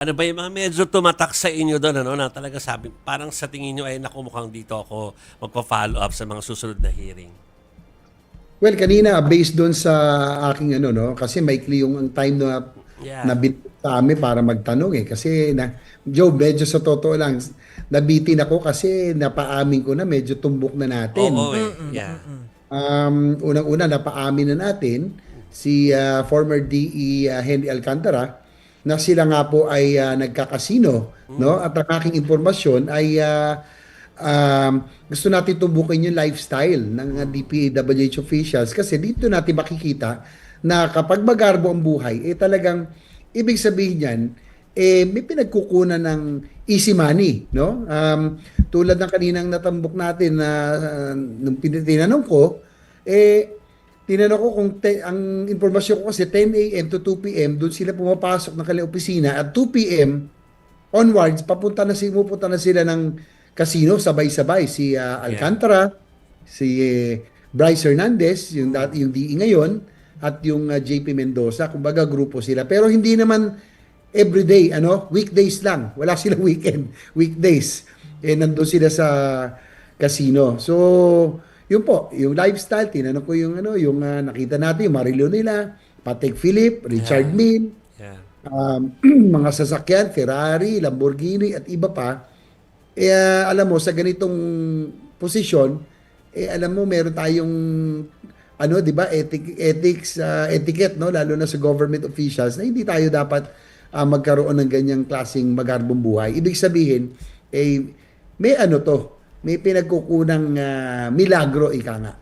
Ano ba yung mga medyo tumatak sa inyo doon, ano, na talaga sabi, parang sa tingin nyo, ay naku, mukhang dito ako magpa-follow up sa mga susunod na hearing? Well, kanina based doon sa aking ano no, kasi maikli yung ang time na Yeah. sa amin para magtanong eh. Kasi Joe, medyo sa totoo lang, nabitin ako kasi napaamin ko na medyo tumbok na natin. Oo eh. Yeah. Unang-una napaamin na natin si former DE Henry Alcantara na sila nga po ay nagkakasino, no? At ang aking impormasyon ay gusto natin tumbukin yung lifestyle ng DPWH officials kasi dito natin makikita na kapag magarbo ang buhay, eh talagang ibig sabihin niyan, eh may pinagkukunan ng easy money, no? Tulad ng kaninang natambok natin na nung tinanong ko, eh tinanong ko kung ang impormasyon ko kasi 10 a.m. to 2 p.m. doon sila pumapasok ng kanilang opisina at 2 p.m. onwards pupunta na sila ng casino sabay-sabay si Yeah. Alcantara, si Bryce Hernandez, yung DE ngayon at yung JP Mendoza, kumbaga grupo sila. Pero hindi naman everyday, ano, weekdays lang. Wala silang weekend, weekdays. Eh nandoon sila sa casino. So, yun po, yung lifestyle, tinanong ko yung ano, yung nakita natin, yung Marilio nila, Patek Philippe, Richard Yeah. Mille, Yeah. mga sasakyan, Ferrari, Lamborghini at iba pa. Eh, alam mo, sa ganitong posisyon, eh, alam mo, meron tayong, ano, di ba, etiquette, no? Lalo na sa government officials, na hindi tayo dapat magkaroon ng ganyang klaseng magarbong buhay. Ibig sabihin, eh, may ano to, may pinagkukunang milagro, ika nga.